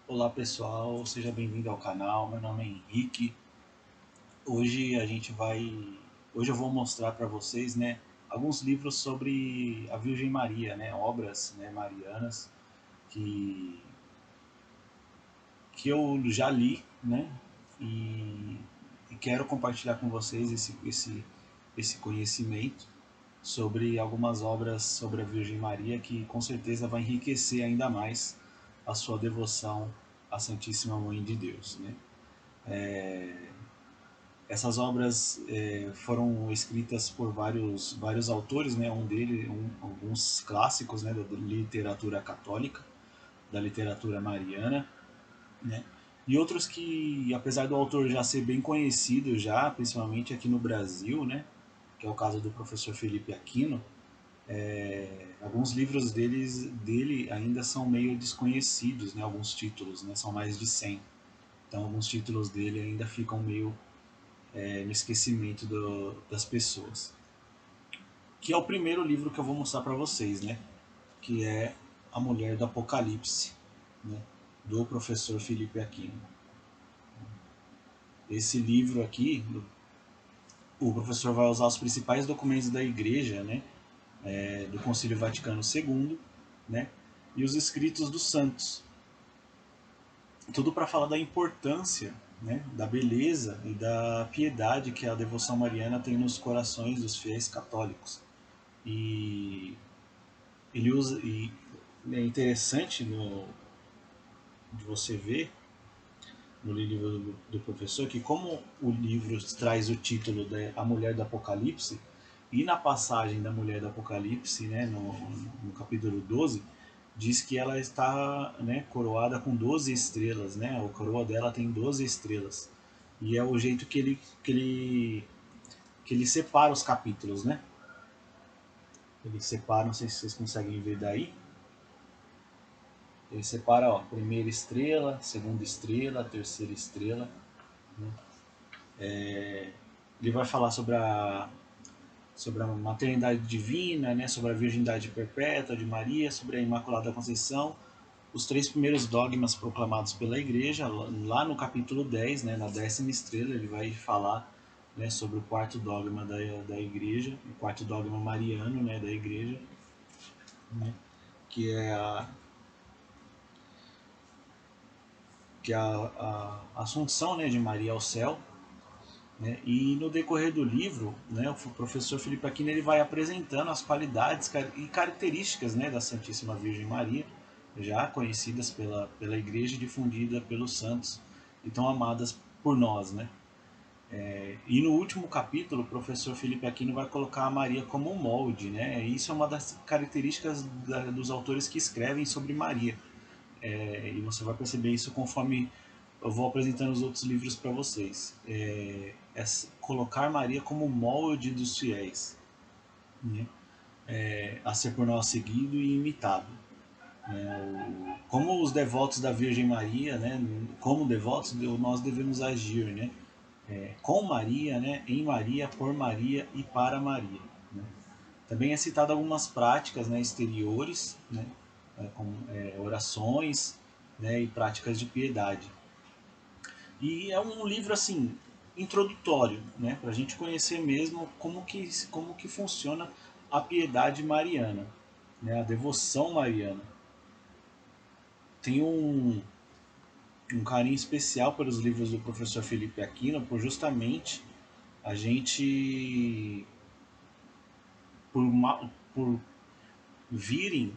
Olá pessoal, seja bem-vindo ao canal. Meu nome é Henrique. Hoje a gente vai, hoje eu vou mostrar para vocês, alguns livros sobre a Virgem Maria, obras, marianas que que eu já li, e, e quero compartilhar com vocês esse conhecimento sobre algumas obras sobre a Virgem Maria que com certeza vai enriquecer ainda mais a sua devoção à Santíssima Mãe de Deus, né? Essas obras foram escritas por vários autores, alguns clássicos, da literatura católica, da literatura mariana, né? E outros que, apesar do autor já ser bem conhecido, já principalmente aqui no Brasil, que é o caso do professor Felipe Aquino, alguns livros dele ainda são meio desconhecidos, né? Alguns títulos, são mais de 100. Então, alguns títulos dele ainda ficam meio no esquecimento das pessoas. Que é o primeiro livro que eu vou mostrar para vocês, que é A Mulher do Apocalipse, né? Do professor Felipe Aquino. Esse livro aqui, o professor vai usar os principais documentos da Igreja, do Concílio Vaticano II, né? E os escritos dos santos. Tudo para falar da importância, da beleza e da piedade que a devoção mariana tem nos corações dos fiéis católicos. E ele usa, e é interessante de você ver no livro do professor que, como o livro traz o título de A Mulher do Apocalipse, e na passagem da Mulher do Apocalipse, no capítulo 12, diz que ela está, coroada com 12 estrelas, a coroa dela tem 12 estrelas. E é o jeito que ele separa os capítulos, né? Ele separa, não sei se vocês conseguem ver daí. Ele separa, ó, primeira estrela, segunda estrela, terceira estrela. Né? Ele vai falar sobre a maternidade divina, sobre a virgindade perpétua de Maria, sobre a Imaculada Conceição, os três primeiros dogmas proclamados pela Igreja. Lá no capítulo 10, na 10ª estrela, ele vai falar, sobre o quarto dogma da Igreja, o quarto dogma mariano, da Igreja, né, que é a Assunção, de Maria ao céu. Né? E no decorrer do livro, o professor Felipe Aquino ele vai apresentando as qualidades e características, da Santíssima Virgem Maria, já conhecidas pela Igreja e difundida pelos santos e tão amadas por nós. E no último capítulo, o professor Felipe Aquino vai colocar a Maria como um molde. E isso é uma das características dos autores que escrevem sobre Maria. E você vai perceber isso conforme eu vou apresentando os outros livros para vocês. Colocar Maria como molde dos fiéis, né? A ser por nós seguido e imitado. Como os devotos da Virgem Maria, como devotos, nós devemos agir, com Maria, em Maria, por Maria e para Maria. Né? Também é citado algumas práticas, exteriores, como orações, e práticas de piedade. E é um livro assim introdutório, para a gente conhecer mesmo como que funciona a piedade mariana, a devoção mariana. Tem um carinho especial pelos livros do professor Felipe Aquino, por justamente a gente por vir,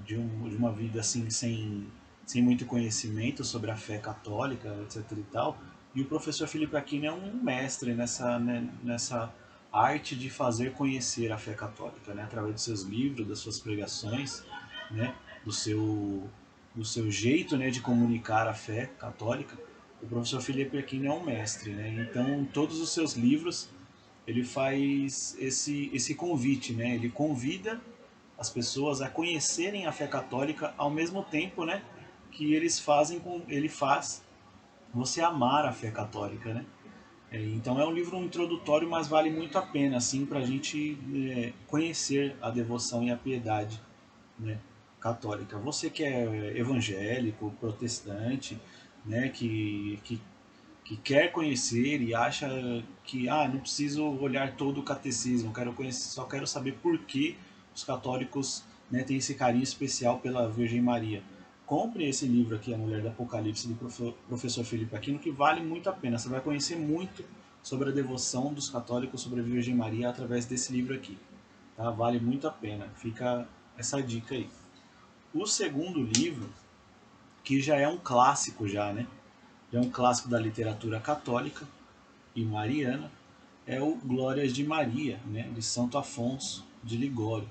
de uma vida assim sem muito conhecimento sobre a fé católica, etc e tal. E o professor Felipe Aquino é um mestre nessa arte de fazer conhecer a fé católica, através dos seus livros, das suas pregações, né, do seu do seu jeito, de comunicar a fé católica. O professor Felipe Aquino é um mestre, então todos os seus livros ele faz esse convite, ele convida as pessoas a conhecerem a fé católica ao mesmo tempo, que ele faz você amar a fé católica, Então é um livro introdutório, mas vale muito a pena, assim, para a gente conhecer a devoção e a piedade, né, católica. Você que é evangélico, protestante, né, que quer conhecer e acha que não preciso olhar todo o catecismo, quero conhecer, só quero saber por que os católicos, né, têm esse carinho especial pela Virgem Maria. Compre esse livro aqui, A Mulher do Apocalipse, do professor Felipe Aquino, que vale muito a pena. Você vai conhecer muito sobre a devoção dos católicos sobre a Virgem Maria através desse livro aqui. Tá? Vale muito a pena. Fica essa dica aí. O segundo livro, que já é um clássico já, né? Já é um clássico da literatura católica e mariana, é o Glórias de Maria, né? De Santo Afonso de Ligório.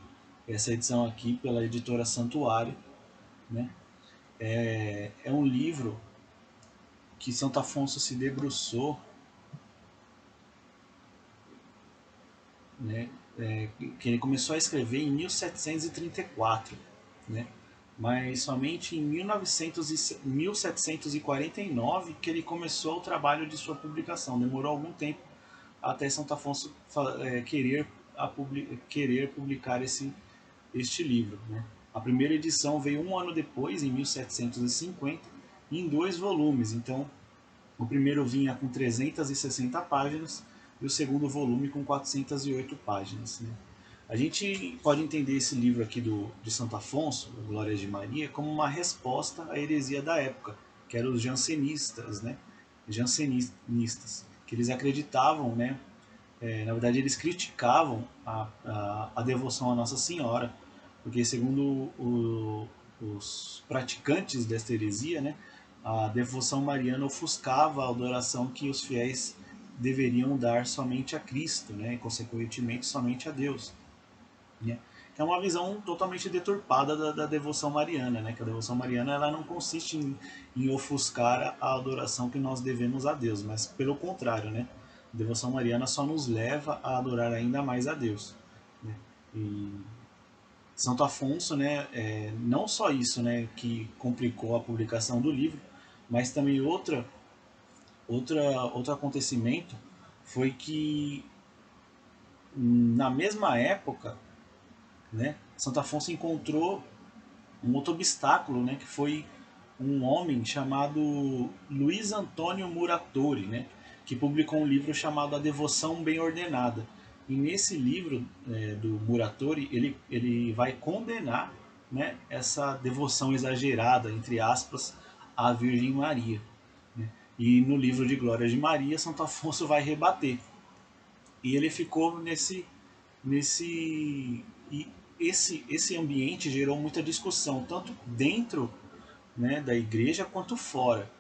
Essa edição aqui pela editora Santuário, né? É um livro que Santo Afonso se debruçou, né? Que ele começou a escrever em 1734, né? Mas somente em 1749 que ele começou o trabalho de sua publicação. Demorou algum tempo até Santo Afonso querer publicar este livro, né? A primeira edição veio um ano depois, em 1750, em 2 volumes. Então, o primeiro vinha com 360 páginas e o segundo volume com 408 páginas, né? A gente pode entender esse livro aqui de Santo Afonso, Glórias de Maria, como uma resposta à heresia da época, que eram os jansenistas, né? Jansenistas, que eles acreditavam, né? Na verdade, eles criticavam a devoção à Nossa Senhora, porque, segundo os praticantes desta heresia, né, a devoção mariana ofuscava a adoração que os fiéis deveriam dar somente a Cristo, né, e, consequentemente, somente a Deus. Né? Que é uma visão totalmente deturpada da devoção mariana, né? Que a devoção mariana ela não consiste em ofuscar a adoração que nós devemos a Deus, mas pelo contrário, né? A devoção mariana só nos leva a adorar ainda mais a Deus. Né? E Santo Afonso, né? Não só isso, né? Que complicou a publicação do livro, mas também outro acontecimento foi que na mesma época, né? Santo Afonso encontrou um outro obstáculo, né, que foi um homem chamado Luiz Antônio Muratori, né, que publicou um livro chamado A Devoção Bem Ordenada. E nesse livro do Muratori, ele vai condenar, né, essa devoção exagerada, entre aspas, à Virgem Maria. Né? E no livro de Glória de Maria, Santo Afonso vai rebater. E ele ficou nesse e esse ambiente gerou muita discussão tanto dentro, né, da igreja quanto fora.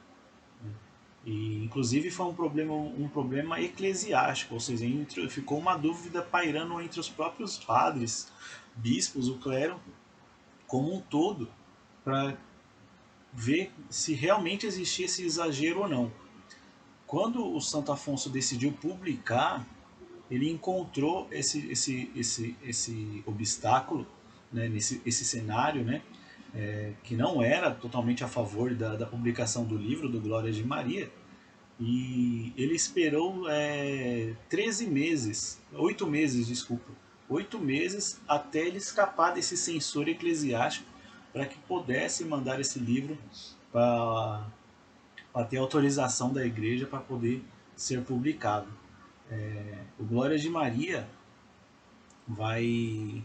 E inclusive foi um problema eclesiástico, ou seja, ficou uma dúvida pairando entre os próprios padres, bispos, o clero como um todo, para ver se realmente existia esse exagero ou não. Quando o Santo Afonso decidiu publicar, ele encontrou esse obstáculo, né, esse cenário, né, que não era totalmente a favor da publicação do livro do Glória de Maria, e ele esperou 13 meses, 8 meses, desculpa, 8 meses até ele escapar desse censor eclesiástico para que pudesse mandar esse livro para ter autorização da igreja para poder ser publicado. O Glória de Maria vai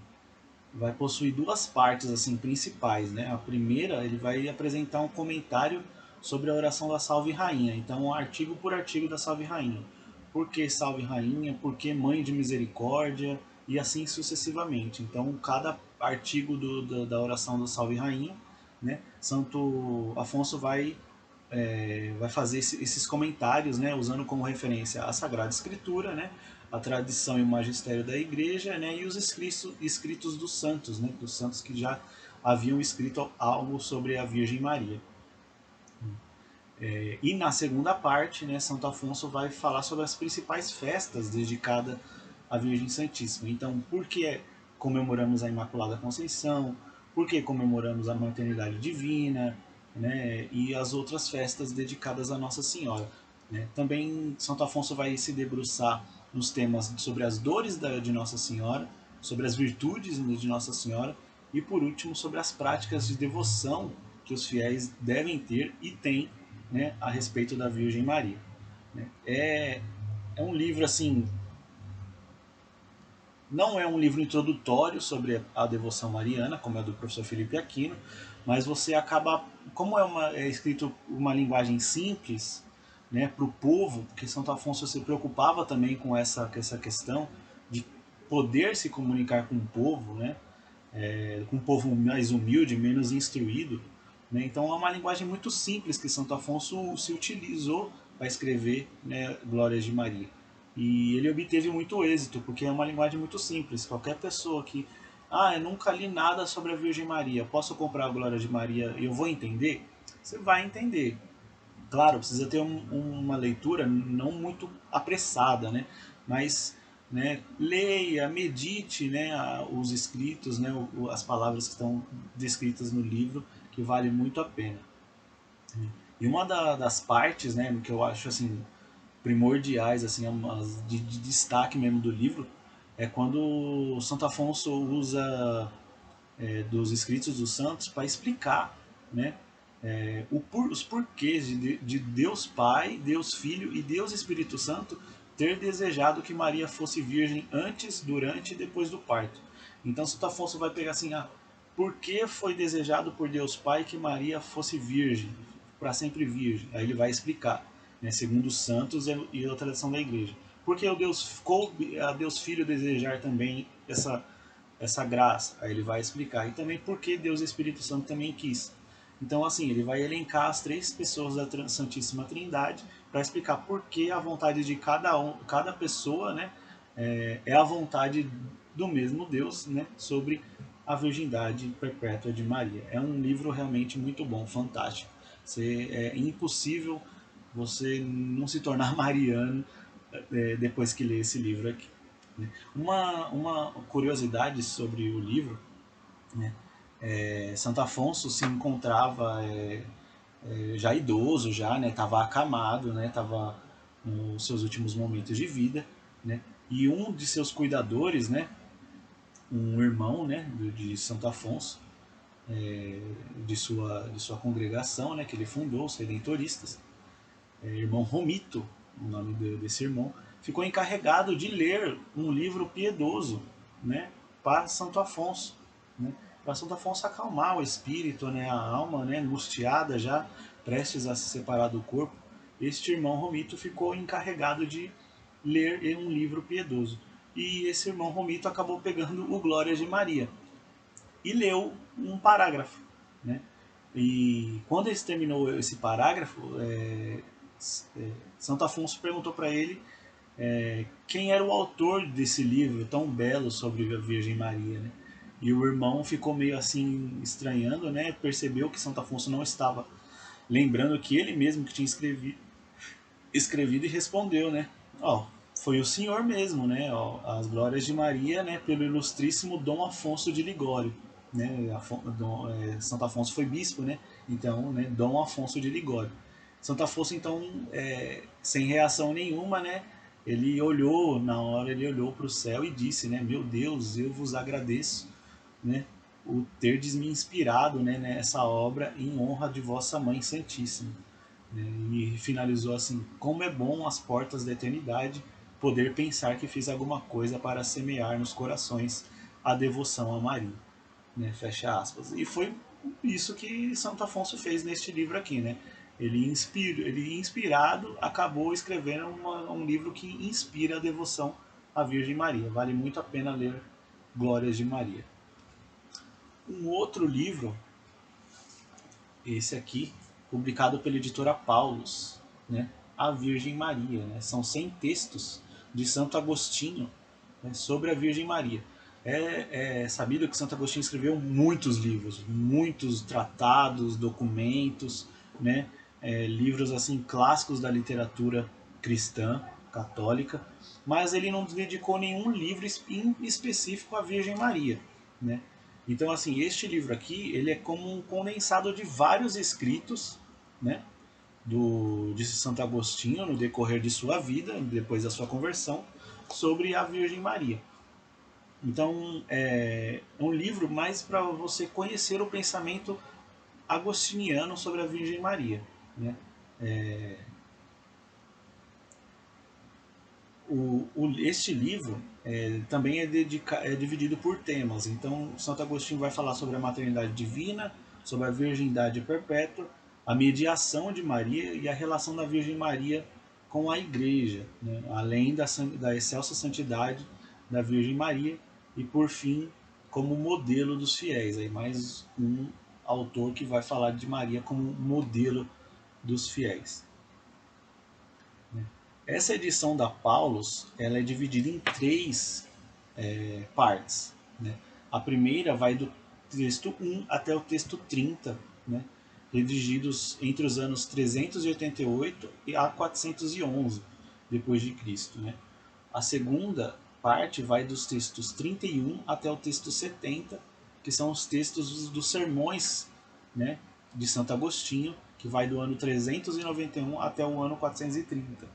possuir duas partes assim principais, né? A primeira, ele vai apresentar um comentário sobre a oração da Salve Rainha. Então, artigo por artigo da Salve Rainha. Por que Salve Rainha? Por que Mãe de Misericórdia? E assim sucessivamente. Então, cada artigo da oração da Salve Rainha, né? Santo Afonso vai fazer esses comentários, né, usando como referência a Sagrada Escritura, né, a tradição e o magistério da Igreja, né, e os escritos dos santos, né, dos santos que já haviam escrito algo sobre a Virgem Maria. E na segunda parte, né, Santo Afonso vai falar sobre as principais festas dedicadas à Virgem Santíssima. Então, por que comemoramos a Imaculada Conceição? Por que comemoramos a Maternidade Divina? Né, e as outras festas dedicadas a Nossa Senhora. Né? Também Santo Afonso vai se debruçar nos temas sobre as dores de Nossa Senhora, sobre as virtudes de Nossa Senhora e por último sobre as práticas de devoção que os fiéis devem ter e têm, né, a respeito da Virgem Maria. Né? É um livro assim, não é um livro introdutório sobre a devoção mariana, como é o do professor Felipe Aquino, mas você acaba, como é escrito uma linguagem simples, né, para o povo, porque Santo Afonso se preocupava também com essa questão de poder se comunicar com o povo, né, com um povo mais humilde, menos instruído. Né, então é uma linguagem muito simples que Santo Afonso se utilizou para escrever, né, Glórias de Maria. E ele obteve muito êxito, porque é uma linguagem muito simples. Qualquer pessoa que, eu nunca li nada sobre a Virgem Maria, posso comprar a Glória de Maria e eu vou entender? Você vai entender. Claro, precisa ter uma leitura não muito apressada, né? Mas, né, leia, medite, né, os escritos, né, as palavras que estão descritas no livro, que vale muito a pena. E uma das partes, né, que eu acho assim primordiais, assim, de destaque mesmo do livro, é quando Santo Afonso usa dos escritos dos santos para explicar, né, os porquês de Deus Pai, Deus Filho e Deus Espírito Santo ter desejado que Maria fosse virgem antes, durante e depois do parto. Então Santo Afonso vai pegar assim, por que foi desejado por Deus Pai que Maria fosse virgem, para sempre virgem? Aí ele vai explicar, né, segundo os santos e a tradição da igreja. Porque o Deus coube a Deus Filho desejar também essa graça. Aí ele vai explicar. E também porque Deus e Espírito Santo também quis. Então, assim, ele vai elencar as três pessoas da Santíssima Trindade para explicar por que a vontade de cada pessoa, né, é a vontade do mesmo Deus, né, sobre a virgindade perpétua de Maria. É um livro realmente muito bom, fantástico. É impossível você não se tornar mariano depois que lê esse livro aqui. Né? Uma curiosidade sobre o livro, né? Santo Afonso se encontrava já idoso, já, né? Estava acamado, né? Estava nos seus últimos momentos de vida, né? E um de seus cuidadores, né? Um irmão, né? De Santo Afonso, de sua congregação, né? Que ele fundou, os Redentoristas, irmão Romito, o nome desse irmão, ficou encarregado de ler um livro piedoso, né, para Santo Afonso, né, para Santo Afonso acalmar o espírito, né, a alma, né, angustiada já, prestes a se separar do corpo. Este irmão Romito ficou encarregado de ler um livro piedoso. E esse irmão Romito acabou pegando o Glórias de Maria e leu um parágrafo, né? E quando ele terminou esse parágrafo, Santo Afonso perguntou para ele quem era o autor desse livro tão belo sobre a Virgem Maria, né? E o irmão ficou meio assim estranhando, né? Percebeu que Santo Afonso não estava lembrando que ele mesmo que tinha escrevido e respondeu, né? Ó, foi o senhor mesmo, né? Ó, as Glórias de Maria, né? Pelo ilustríssimo Dom Afonso de Ligório, né? Santo Afonso foi bispo, né? Então, né? Dom Afonso de Ligório. Santo Afonso, então, sem reação nenhuma, né? Na hora ele olhou para o céu e disse, né? Meu Deus, eu vos agradeço, né? O terdes me inspirado, né? Nessa obra em honra de vossa Mãe Santíssima. Né? E finalizou assim: como é bom às portas da eternidade poder pensar que fiz alguma coisa para semear nos corações a devoção a Maria. Né? Fecha aspas. E foi isso que Santo Afonso fez neste livro aqui. Né? Ele inspirado, acabou escrevendo um livro que inspira a devoção à Virgem Maria. Vale muito a pena ler Glórias de Maria. Um outro livro, esse aqui, publicado pela editora Paulus, né? A Virgem Maria. Né? São 100 textos de Santo Agostinho, né, sobre a Virgem Maria. É sabido que Santo Agostinho escreveu muitos livros, muitos tratados, documentos, né, livros assim clássicos da literatura cristã, católica, mas ele não dedicou nenhum livro em específico à Virgem Maria. Né? Então, assim, este livro aqui, ele é como um condensado de vários escritos, né, de Santo Agostinho no decorrer de sua vida, depois da sua conversão, sobre a Virgem Maria. Então, é um livro mais para você conhecer o pensamento agostiniano sobre a Virgem Maria, né? Este livro também é dividido por temas. Então, Santo Agostinho vai falar sobre a maternidade divina, sobre a virgindade perpétua, a mediação de Maria e a relação da Virgem Maria com a Igreja, né? Além da excelsa santidade da Virgem Maria e, por fim, como modelo dos fiéis. Aí mais um autor que vai falar de Maria como modelo dos fiéis. Essa edição da Paulus ela é dividida em três partes. Né? A primeira vai do texto 1 até o texto 30, né? Redigidos entre os anos 388 e a 411 depois de Cristo. Né? A segunda parte vai dos textos 31 até o texto 70, que são os textos dos sermões, né, de Santo Agostinho, que vai do ano 391 até o ano 430.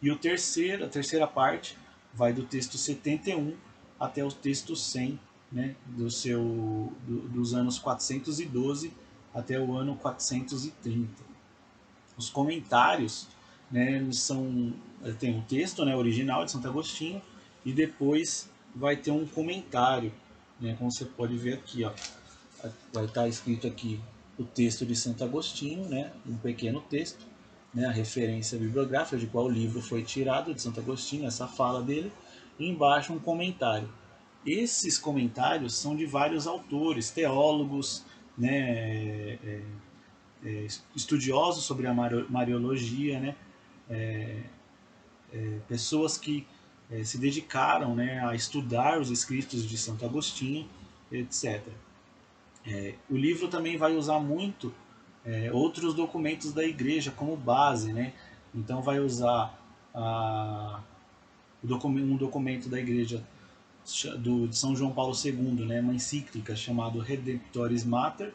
E a terceira parte vai do texto 71 até o texto 100, né, dos anos 412 até o ano 430. Os comentários, né, tem um texto, né, original de Santo Agostinho e depois vai ter um comentário, né, como você pode ver aqui, ó, vai estar escrito aqui o texto de Santo Agostinho, né, um pequeno texto, né, a referência bibliográfica de qual livro foi tirado de Santo Agostinho, essa fala dele, e embaixo um comentário. Esses comentários são de vários autores, teólogos, né, estudiosos sobre a Mariologia, né, pessoas que se dedicaram, né, a estudar os escritos de Santo Agostinho, etc. O livro também vai usar muito outros documentos da igreja como base, né? Então vai usar um documento da igreja de São João Paulo II, né? Uma encíclica chamada Redemptoris Mater.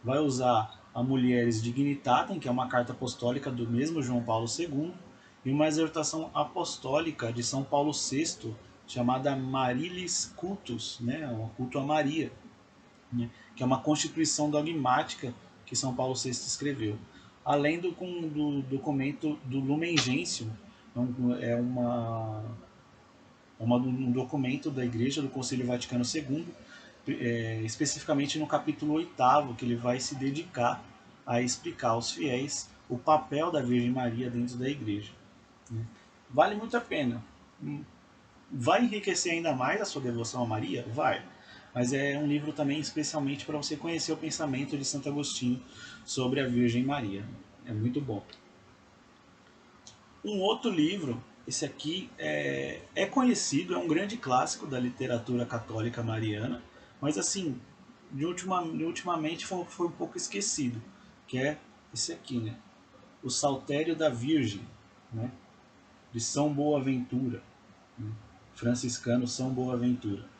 Vai usar a Mulieris Dignitatem, que é uma carta apostólica do mesmo João Paulo II, e uma exortação apostólica de São Paulo VI, chamada Marilis Cultus, né? O culto a Maria, né, que é uma constituição dogmática que São Paulo VI escreveu. Além do documento do Lumen Gentium, um documento da Igreja do Concílio Vaticano II, especificamente no capítulo 8º, que ele vai se dedicar a explicar aos fiéis o papel da Virgem Maria dentro da Igreja. Né? Vale muito a pena. Vai enriquecer ainda mais a sua devoção a Maria? Vai. Mas é um livro também especialmente para você conhecer o pensamento de Santo Agostinho sobre a Virgem Maria. É muito bom. Um outro livro, esse aqui é conhecido, é um grande clássico da literatura católica mariana, mas assim, ultimamente foi um pouco esquecido, que é esse aqui, né? O Saltério da Virgem, né? De São Boaventura, né? Franciscano São Boaventura.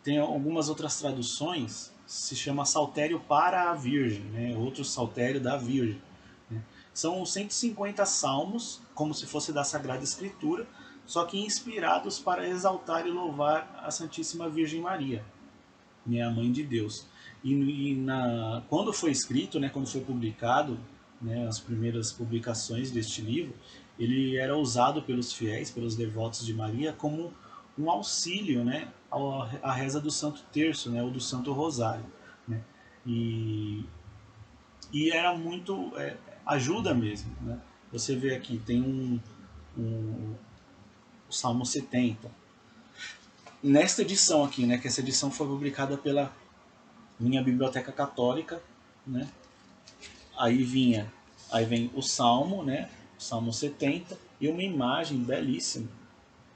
Tem algumas outras traduções, se chama Saltério para a Virgem, né? Outro Saltério da Virgem. Né? São 150 salmos, como se fosse da Sagrada Escritura, só que inspirados para exaltar e louvar a Santíssima Virgem Maria, né? A Mãe de Deus. Quando foi escrito, né? Quando foi publicado, né? As primeiras publicações deste livro, ele era usado pelos fiéis, pelos devotos de Maria, como um auxílio, né, à reza do Santo Terço, né, ou do Santo Rosário. Né? E, e era muito ajuda mesmo. Né? Você vê aqui, tem o Salmo 70. Nesta edição aqui, né, que essa edição foi publicada pela minha biblioteca católica, né? Aí vem o Salmo, né, o Salmo 70, e uma imagem belíssima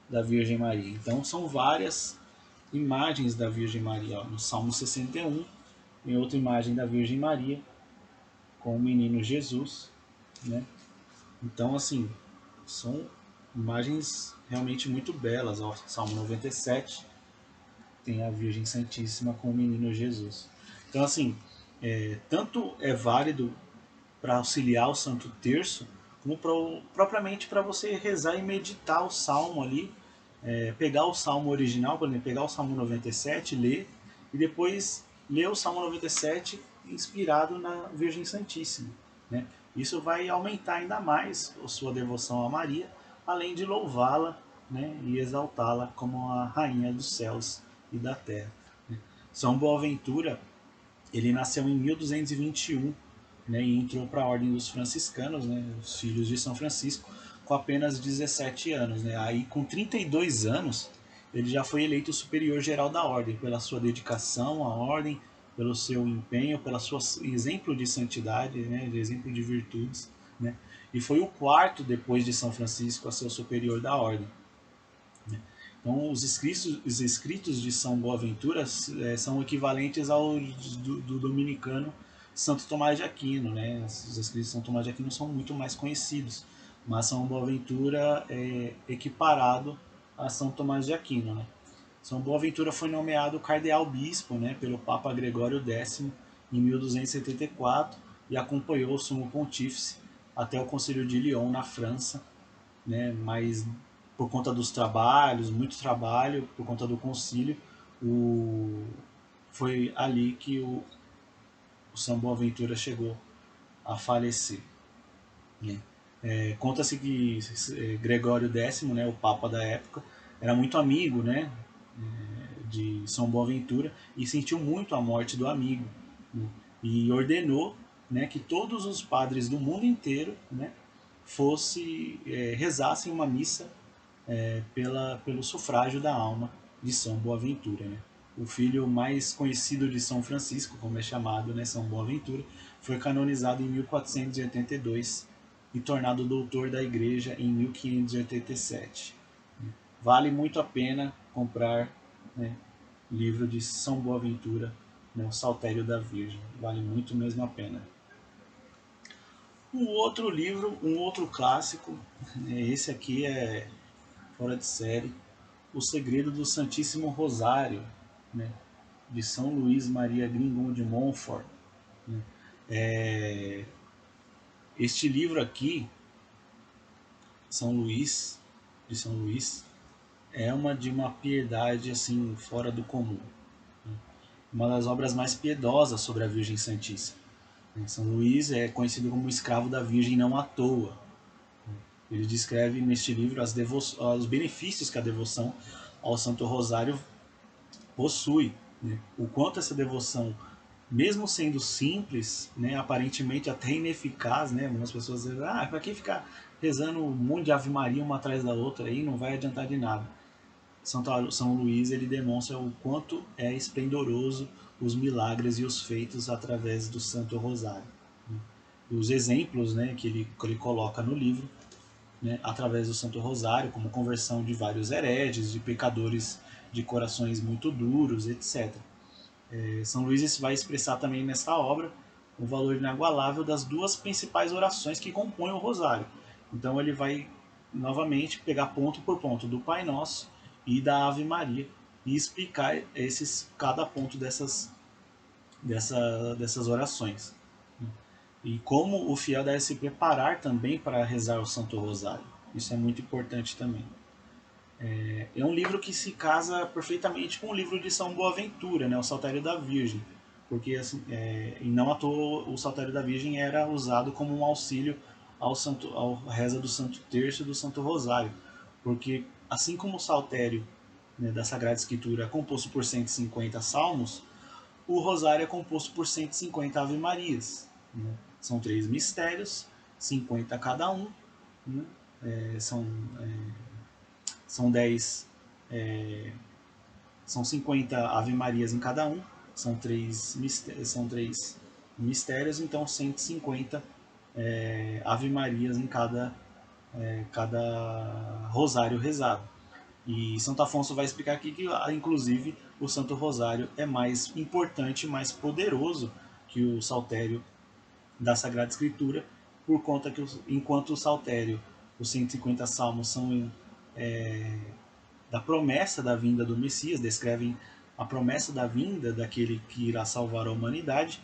da Virgem Maria. Então são várias imagens da Virgem Maria. Ó. No Salmo 61 tem outra imagem da Virgem Maria com o menino Jesus, né? Então assim, são imagens realmente muito belas. Ó. Salmo 97 tem a Virgem Santíssima com o menino Jesus. Então assim, tanto é válido para auxiliar o Santo Terço, como propriamente para você rezar e meditar o salmo ali, pegar o salmo original, por exemplo, pegar o salmo 97, ler, e depois ler o salmo 97 inspirado na Virgem Santíssima. Né? Isso vai aumentar ainda mais a sua devoção a Maria, além de louvá-la, né, e exaltá-la como a rainha dos céus e da terra. Né? São Boaventura, ele nasceu em 1221, né, e entrou para a ordem dos franciscanos, né, os filhos de São Francisco, com apenas 17 anos. Né? Aí, com 32 anos, ele já foi eleito superior geral da ordem, pela sua dedicação à ordem, pelo seu empenho, pelo seu exemplo de santidade, né, de exemplo de virtudes. Né? E foi o quarto, depois de São Francisco, a ser o superior da ordem. Então, os escritos de São Boaventura são equivalentes ao do dominicano Santo Tomás de Aquino. Né? Os escritos de São Tomás de Aquino são muito mais conhecidos, mas São Boaventura é equiparado a São Tomás de Aquino. Né? São Boaventura foi nomeado cardeal-bispo, né, pelo Papa Gregório X em 1274 e acompanhou o Sumo Pontífice até o Concílio de Lyon, na França, né? Mas por conta dos trabalhos, muito trabalho, por conta do concílio, foi ali que o São Boaventura chegou a falecer. Né? Conta-se que Gregório X, né, o Papa da época, era muito amigo, né, de São Boaventura e sentiu muito a morte do amigo, né, e ordenou, né, que todos os padres do mundo inteiro, né, rezassem uma missa pelo sufrágio da alma de São Boaventura. Né? O filho mais conhecido de São Francisco, como é chamado, né, São Boaventura, foi canonizado em 1482 e tornado doutor da Igreja em 1587. Vale muito a pena comprar, né, livro de São Boaventura, né, o Saltério da Virgem. Vale muito mesmo a pena. Um outro livro, um outro clássico, né, esse aqui é fora de série, O Segredo do Santíssimo Rosário, né, de São Luís Maria Grignon de Montfort. Né. Este livro aqui, São Luís, de São Luís, é de uma piedade assim fora do comum. Né. Uma das obras mais piedosas sobre a Virgem Santíssima. São Luís é conhecido como escravo da Virgem não à toa. Ele descreve neste livro os benefícios que a devoção ao Santo Rosário possui. Né? O quanto essa devoção, mesmo sendo simples, né, aparentemente até ineficaz, né? Algumas pessoas dizem, para que ficar rezando um monte de Ave Maria uma atrás da outra aí, não vai adiantar de nada. São Luís, ele demonstra o quanto é esplendoroso os milagres e os feitos através do Santo Rosário. Né? Os exemplos, né, que ele coloca no livro, né, através do Santo Rosário, como conversão de vários hereges, de pecadores de corações muito duros, etc. São Luís vai expressar também nessa obra o valor inagualável das duas principais orações que compõem o Rosário. Então ele vai novamente pegar ponto por ponto do Pai Nosso e da Ave Maria e explicar cada ponto dessas orações. E como o fiel deve se preparar também para rezar o Santo Rosário. Isso é muito importante também. É um livro que se casa perfeitamente com o livro de São Boaventura, né, o Saltério da Virgem. Porque, assim, e não à toa, o Saltério da Virgem era usado como um auxílio ao reza do Santo Terço e do Santo Rosário. Porque, assim como o Saltério, né, da Sagrada Escritura é composto por 150 salmos, o Rosário é composto por 150 Ave Marias. Né? São 3 mistérios, 50 cada um. Né? São 10. São 50 Ave Marias em cada um. São 3 mistérios, então 150 Ave Marias em cada rosário rezado. E Santo Afonso vai explicar aqui que, inclusive, o Santo Rosário é mais importante, mais poderoso que o Saltério da Sagrada Escritura, por conta que, enquanto o Saltério, os 150 salmos são da promessa da vinda do Messias, descrevem a promessa da vinda daquele que irá salvar a humanidade,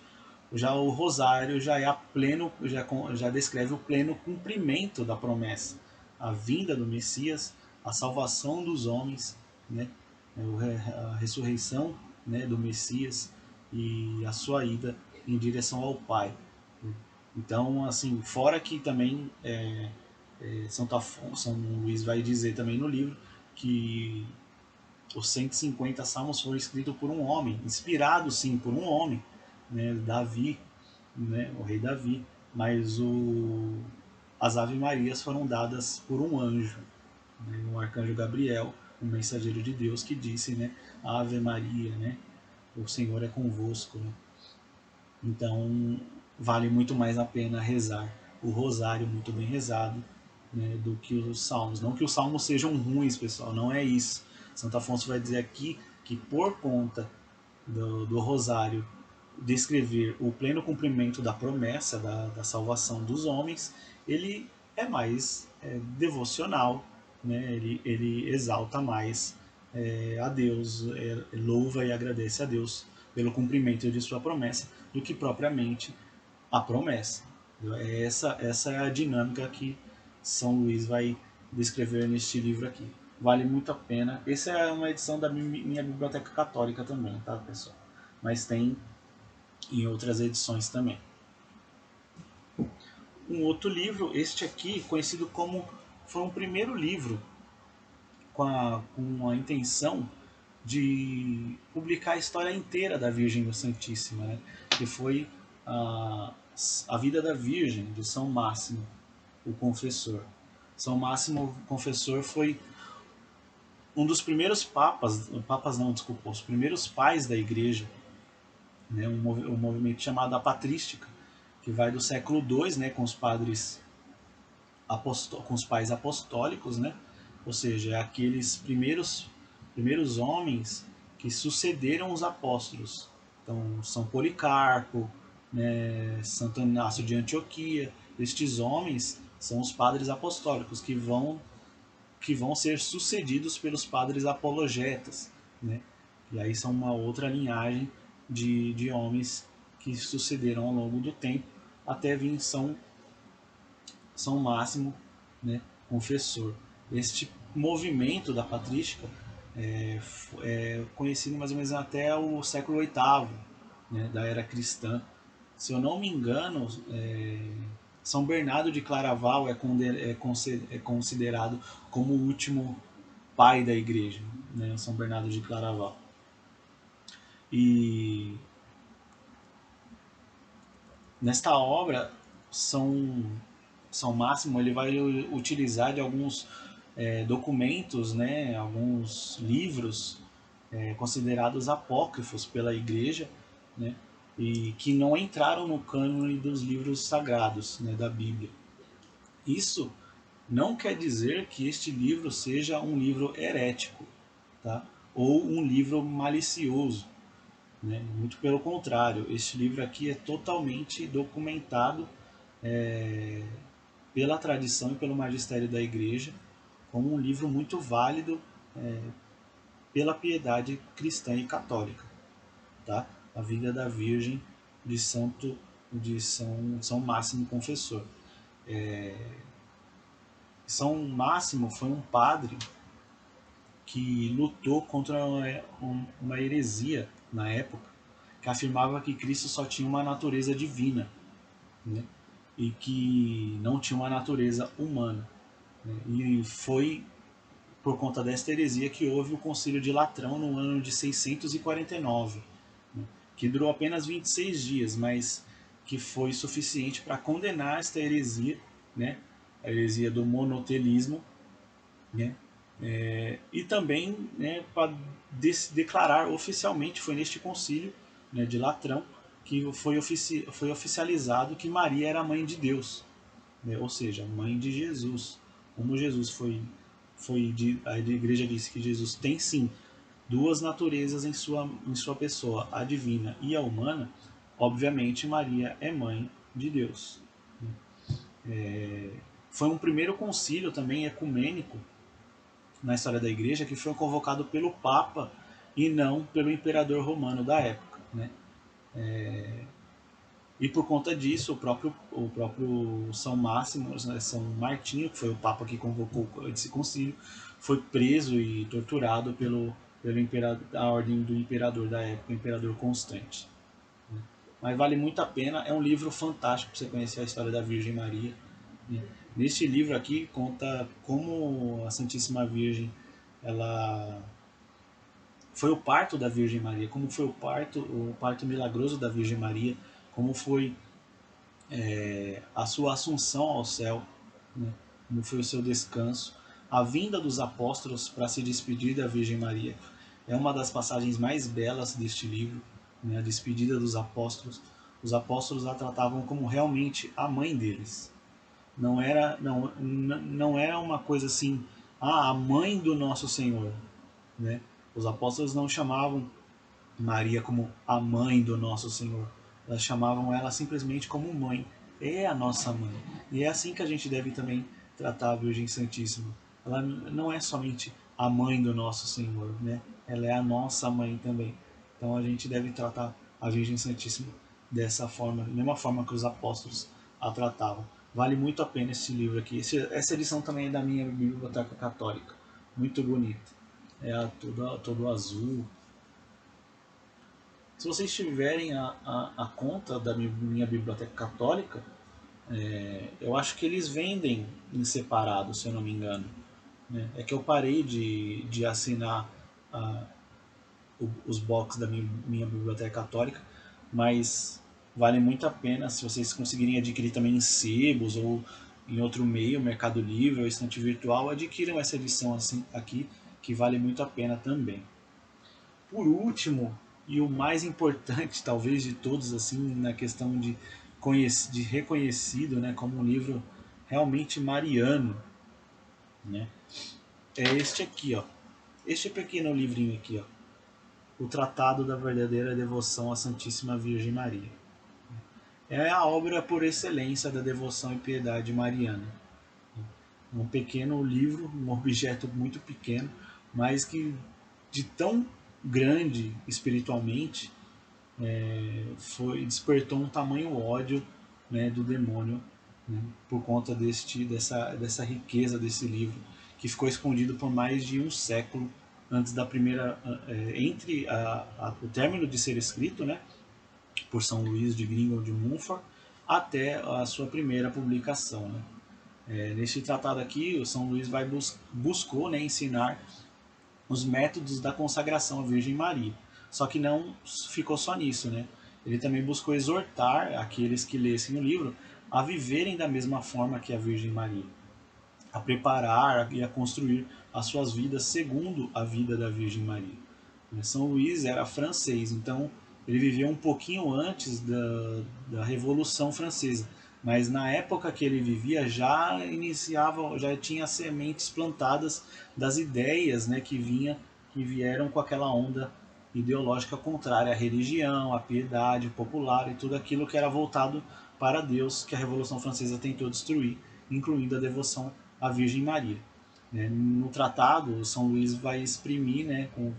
Já o rosário já é a pleno, já descreve o pleno cumprimento da promessa, a vinda do Messias, a salvação dos homens, né? A ressurreição, né, do Messias e a sua ida em direção ao Pai. Então, assim, fora que também São Luís vai dizer também no livro que os 150 salmos foram escritos por um homem, inspirados sim por um homem, né, Davi, né, o rei Davi, mas as Ave Marias foram dadas por um anjo, né, um arcanjo Gabriel, um mensageiro de Deus que disse, né, Ave Maria, né, o Senhor é convosco, né? Então vale muito mais a pena rezar o rosário muito bem rezado, né, do que os salmos. Não que os salmos sejam ruins, pessoal, não é isso. Santo Afonso vai dizer aqui que por conta do rosário descrever o pleno cumprimento da promessa da salvação dos homens, ele é mais devocional, né? Ele exalta mais a Deus, louva e agradece a Deus pelo cumprimento de sua promessa, do que propriamente a promessa. Essa é a dinâmica que São Luís vai descrever neste livro aqui. Vale muito a pena. Essa é uma edição da minha biblioteca católica também, tá, pessoal? Mas tem em outras edições também. Um outro livro, este aqui, conhecido como foi um primeiro livro com a intenção de publicar a história inteira da Virgem Santíssima, né? Que foi a, a vida da Virgem, de São Máximo, o Confessor. São Máximo, o Confessor, foi um dos primeiros papas não, desculpa, os primeiros pais da Igreja, né? Um movimento chamado a Patrística, que vai do século II, né? Com os padres com os pais apostólicos, né? Ou seja, aqueles primeiros homens que sucederam os apóstolos. Então, São Policarpo, né, Santo Inácio de Antioquia, estes homens são os padres apostólicos que vão ser sucedidos pelos padres apologetas, né? E aí são uma outra linhagem de homens que sucederam ao longo do tempo até vir São Máximo, né, confessor. Este movimento da patrística é conhecido mais ou menos até o século VIII, né, da era cristã. Se eu não me engano, São Bernardo de Claraval é considerado como o último pai da igreja, né, São Bernardo de Claraval. E nesta obra, São Máximo ele vai utilizar de alguns documentos, né, alguns livros considerados apócrifos pela Igreja, né, e que não entraram no cânone dos livros sagrados, né, da Bíblia. Isso não quer dizer que este livro seja um livro herético, tá? Ou um livro malicioso, né? Muito pelo contrário, este livro aqui é totalmente documentado pela tradição e pelo magistério da Igreja como um livro muito válido pela piedade cristã e católica, tá? A vida da Virgem de São Máximo Confessor. São Máximo foi um padre que lutou contra uma heresia na época, que afirmava que Cristo só tinha uma natureza divina, né? E que não tinha uma natureza humana, né? E foi por conta desta heresia que houve o Concílio de Latrão no ano de 649, né? Que durou apenas 26 dias, mas que foi suficiente para condenar esta heresia, né? A heresia do monotelismo, né? E também, né, para declarar oficialmente, foi neste concílio, né, de Latrão, que foi oficializado que Maria era a mãe de Deus, né, ou seja, mãe de Jesus. Como Jesus a igreja disse que Jesus tem sim duas naturezas em sua pessoa, a divina e a humana, obviamente Maria é mãe de Deus. Foi um primeiro concílio também ecumênico na história da igreja que foi convocado pelo Papa e não pelo imperador romano da época, né? E por conta disso, o próprio São Máximo, né, São Martinho, que foi o Papa que convocou esse concílio, foi preso e torturado pelo imperador, a ordem do imperador da época, o imperador Constante. Mas vale muito a pena, é um livro fantástico para você conhecer a história da Virgem Maria. Neste livro aqui conta como a Santíssima Virgem, ela foi o parto da Virgem Maria, como foi o parto milagroso da Virgem Maria, como foi a sua assunção ao céu, né? Como foi o seu descanso, a vinda dos apóstolos para se despedir da Virgem Maria. É uma das passagens mais belas deste livro, né? A despedida dos apóstolos. Os apóstolos a tratavam como realmente a mãe deles. Não era uma coisa assim, a mãe do nosso Senhor, né? Os apóstolos não chamavam Maria como a mãe do nosso Senhor. Elas chamavam ela simplesmente como mãe. É a nossa mãe. E é assim que a gente deve também tratar a Virgem Santíssima. Ela não é somente a mãe do nosso Senhor, né? Ela é a nossa mãe também. Então a gente deve tratar a Virgem Santíssima dessa forma, da mesma forma que os apóstolos a tratavam. Vale muito a pena esse livro aqui. Essa edição também é da minha biblioteca católica. Muito bonita. É todo azul, se vocês tiverem a conta da minha biblioteca católica, eu acho que eles vendem em separado, se eu não me engano. Né? É que eu parei de assinar a, os box da minha biblioteca católica, mas vale muito a pena se vocês conseguirem adquirir também em sebos ou em outro meio, Mercado Livre ou estante virtual, adquiram essa edição assim aqui, que vale muito a pena também. Por último, e o mais importante talvez de todos, assim, na questão de reconhecido, né, como um livro realmente mariano, né, é este aqui, ó. Este pequeno livrinho aqui, ó. O Tratado da Verdadeira Devoção à Santíssima Virgem Maria. É a obra por excelência da devoção e piedade mariana. Um pequeno livro, um objeto muito pequeno, mas que de tão grande espiritualmente despertou um tamanho ódio, né, do demônio, né, por conta dessa riqueza desse livro que ficou escondido por mais de um século antes da primeira entre o término de ser escrito, né, por São Luís de Gringold de Montfort até a sua primeira publicação, né. Neste tratado aqui, o São Luís buscou, né, ensinar os métodos da consagração à Virgem Maria. Só que não ficou só nisso, né? Ele também buscou exortar aqueles que lessem o livro a viverem da mesma forma que a Virgem Maria, a preparar e a construir as suas vidas segundo a vida da Virgem Maria. São Luís era francês, então ele viveu um pouquinho antes da Revolução Francesa, mas na época que ele vivia já tinha sementes plantadas das ideias, né, que vieram com aquela onda ideológica contrária à religião, à piedade popular e tudo aquilo que era voltado para Deus, que a Revolução Francesa tentou destruir, incluindo a devoção à Virgem Maria. No tratado, São Luís vai exprimir, né, com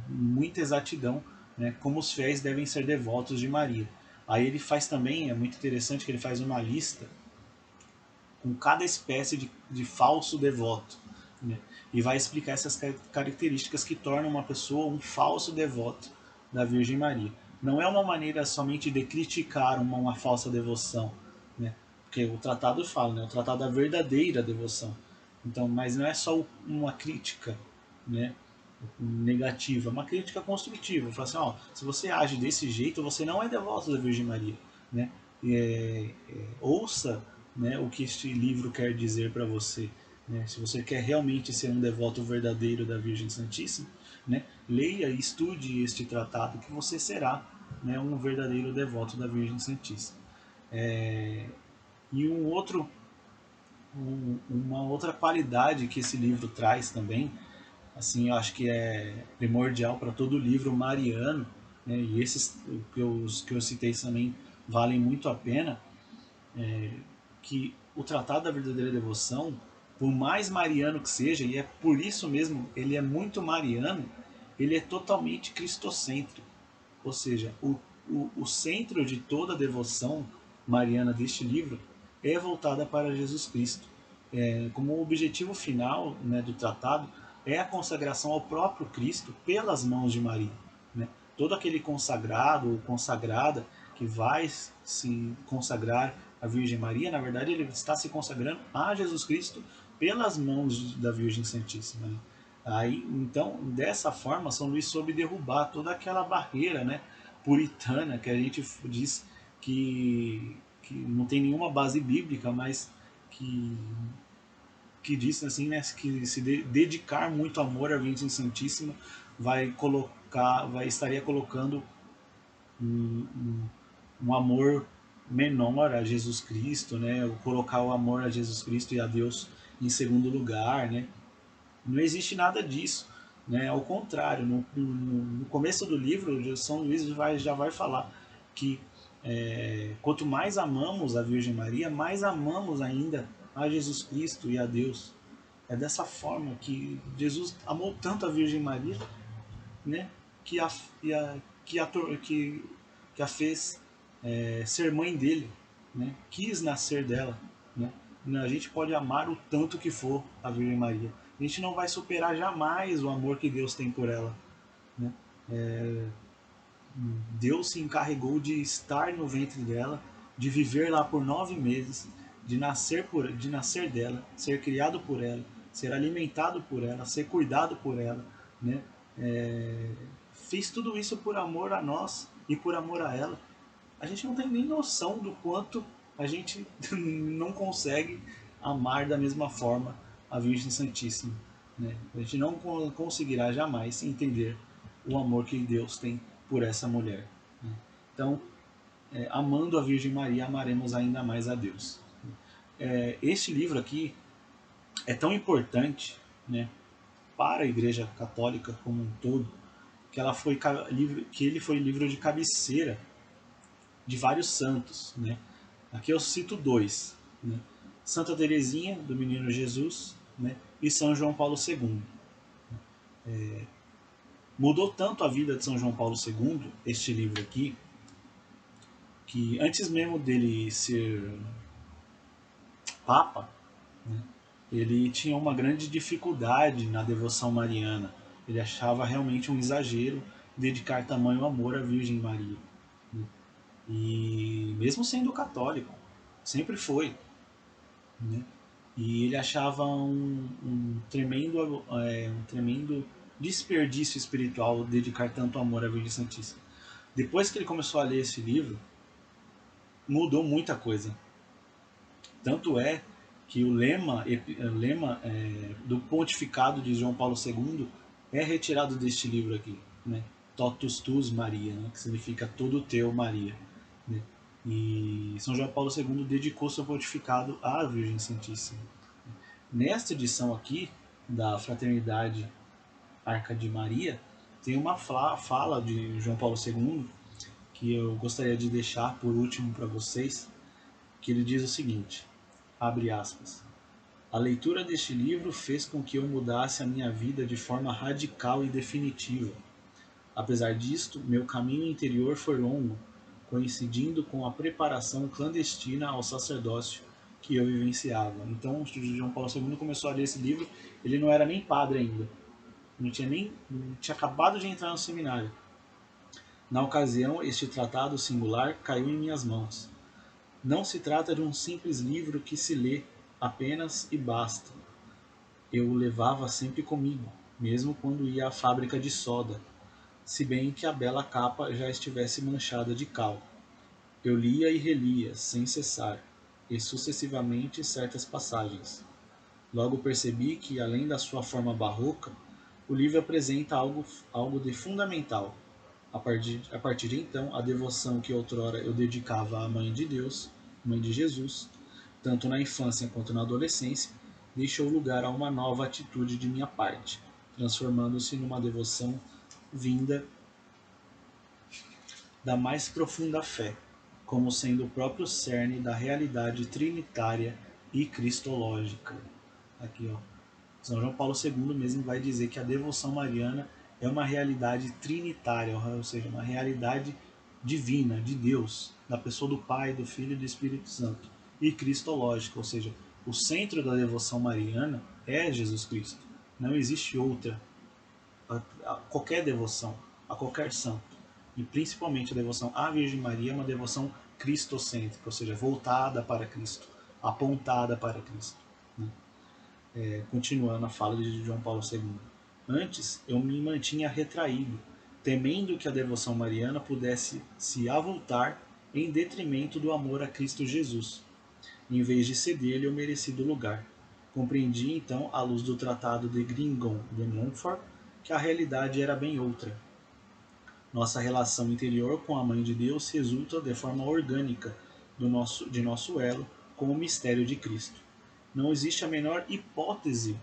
muita exatidão, né, como os fiéis devem ser devotos de Maria. Aí ele faz também, é muito interessante que ele faz uma lista com cada espécie de falso devoto, né, e vai explicar essas características que tornam uma pessoa um falso devoto da Virgem Maria. Não é uma maneira somente de criticar uma falsa devoção, né, porque o tratado fala, né, o tratado da verdadeira devoção. Então, mas não é só uma crítica, né, negativa, uma crítica construtiva. Fala assim, ó, se você age desse jeito, você não é devoto da Virgem Maria, né? Ouça, né, o que este livro quer dizer para você. Né? Se você quer realmente ser um devoto verdadeiro da Virgem Santíssima, né, leia e estude este tratado que você será, né, um verdadeiro devoto da Virgem Santíssima. E uma outra qualidade que esse livro traz também, assim, eu acho que é primordial para todo livro mariano, né, e esses que eu citei também valem muito a pena, que o Tratado da Verdadeira Devoção, por mais mariano que seja, e é por isso mesmo, ele é muito mariano, ele é totalmente cristocêntrico. Ou seja, o centro de toda a devoção mariana deste livro é voltada para Jesus Cristo. Como objetivo final, né, do tratado é a consagração ao próprio Cristo pelas mãos de Maria, né? Todo aquele consagrado ou consagrada que vai se consagrar à Virgem Maria, na verdade ele está se consagrando a Jesus Cristo pelas mãos da Virgem Santíssima, né? Aí, então, dessa forma, São Luís soube derrubar toda aquela barreira, né, puritana que a gente diz que não tem nenhuma base bíblica, mas que, que diz assim, né, que se dedicar muito amor à Virgem Santíssima estaria colocando um, um, um amor menor a Jesus Cristo, né, colocar o amor a Jesus Cristo e a Deus em segundo lugar, né? Não existe nada disso, né? Ao contrário, no começo do livro, São Luís já vai falar que quanto mais amamos a Virgem Maria, mais amamos ainda a Jesus Cristo e a Deus. É dessa forma que Jesus amou tanto a Virgem Maria, né? Que a, que a, que a, que a fez ser mãe dele, né? Quis nascer dela, né? A gente pode amar o tanto que for a Virgem Maria. A gente não vai superar jamais o amor que Deus tem por ela, né? Deus se encarregou de estar no ventre dela, de viver lá por 9 meses, de nascer dela, ser criado por ela, ser alimentado por ela, ser cuidado por ela, né? Fez tudo isso por amor a nós e por amor a ela. A gente não tem nem noção do quanto a gente não consegue amar da mesma forma a Virgem Santíssima, né? A gente não conseguirá jamais entender o amor que Deus tem por essa mulher, né? Então, amando a Virgem Maria, amaremos ainda mais a Deus. Este livro aqui é tão importante, né, para a Igreja Católica como um todo, que ele foi livro de cabeceira de vários santos, né? Aqui eu cito dois, né? Santa Teresinha do Menino Jesus, né? E São João Paulo II. Mudou tanto a vida de São João Paulo II, este livro aqui, que antes mesmo dele ser papa, né, ele tinha uma grande dificuldade na devoção mariana. Ele achava realmente um exagero dedicar tamanho amor à Virgem Maria, né? E mesmo sendo católico, sempre foi, né? E ele achava um tremendo desperdício espiritual dedicar tanto amor à Virgem Santíssima. Depois que ele começou a ler esse livro, mudou muita coisa. Tanto é que o lema do pontificado de João Paulo II é retirado deste livro aqui, né? Totus tuus Maria, né? Que significa todo teu Maria, né? E São João Paulo II dedicou seu pontificado à Virgem Santíssima. Nesta edição aqui da Fraternidade Arca de Maria, tem uma fala de João Paulo II que eu gostaria de deixar por último para vocês, que ele diz o seguinte, abre aspas, a leitura deste livro fez com que eu mudasse a minha vida de forma radical e definitiva. Apesar disto, meu caminho interior foi longo, coincidindo com a preparação clandestina ao sacerdócio que eu vivenciava. Então, o João Paulo II começou a ler esse livro, ele não era nem padre ainda, não tinha acabado de entrar no seminário. Na ocasião, este tratado singular caiu em minhas mãos. Não se trata de um simples livro que se lê apenas e basta. Eu o levava sempre comigo, mesmo quando ia à fábrica de soda, se bem que a bela capa já estivesse manchada de cal. Eu lia e relia, sem cessar, e sucessivamente certas passagens. Logo percebi que, além da sua forma barroca, o livro apresenta algo de fundamental. A partir de então, a devoção que outrora eu dedicava à Mãe de Deus, Mãe de Jesus, tanto na infância quanto na adolescência, deixou lugar a uma nova atitude de minha parte, transformando-se numa devoção vinda da mais profunda fé, como sendo o próprio cerne da realidade trinitária e cristológica. Aqui, ó. São João Paulo II mesmo vai dizer que a devoção mariana é uma realidade trinitária, ou seja, uma realidade divina, de Deus, da pessoa do Pai, do Filho e do Espírito Santo, e cristológica, ou seja, o centro da devoção mariana é Jesus Cristo. Não existe outra. Qualquer devoção, a qualquer santo, e principalmente a devoção à Virgem Maria, é uma devoção cristocêntrica, ou seja, voltada para Cristo, apontada para Cristo. Né? Continuando a fala de João Paulo II. Antes, eu me mantinha retraído, temendo que a devoção mariana pudesse se avultar em detrimento do amor a Cristo Jesus, em vez de ceder-lhe o merecido lugar. Compreendi então, à luz do tratado de Gringon de Montfort, que a realidade era bem outra. Nossa relação interior com a Mãe de Deus resulta de forma orgânica de nosso elo com o mistério de Cristo. Não existe a menor hipótese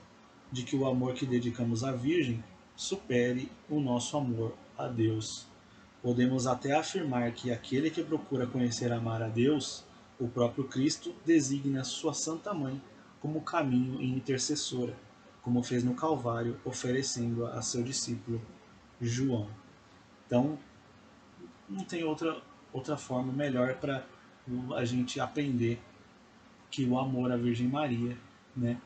de que o amor que dedicamos à Virgem supere o nosso amor a Deus. Podemos até afirmar que aquele que procura conhecer e amar a Deus, o próprio Cristo, designa sua Santa Mãe como caminho e intercessora, como fez no Calvário, oferecendo-a a seu discípulo João. Então, não tem outra forma melhor para a gente aprender que o amor à Virgem Maria, né,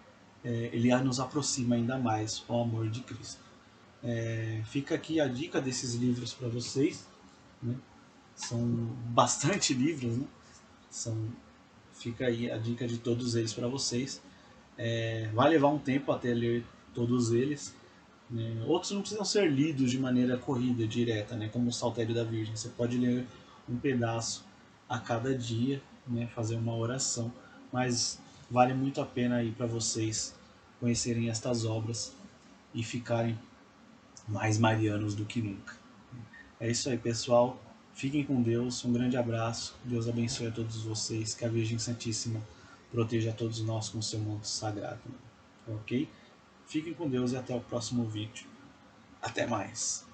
ele nos aproxima ainda mais ao amor de Cristo. Fica aqui a dica desses livros para vocês, né? São bastante livros, né? Fica aí a dica de todos eles para vocês. Vai levar um tempo até ler todos eles. Né? Outros não precisam ser lidos de maneira corrida, direta, né? Como o Saltério da Virgem. Você pode ler um pedaço a cada dia, né? Fazer uma oração, mas vale muito a pena aí para vocês conhecerem estas obras e ficarem mais marianos do que nunca. É isso aí, pessoal. Fiquem com Deus. Um grande abraço. Deus abençoe a todos vocês. Que a Virgem Santíssima proteja a todos nós com o seu manto sagrado. Ok? Fiquem com Deus e até o próximo vídeo. Até mais.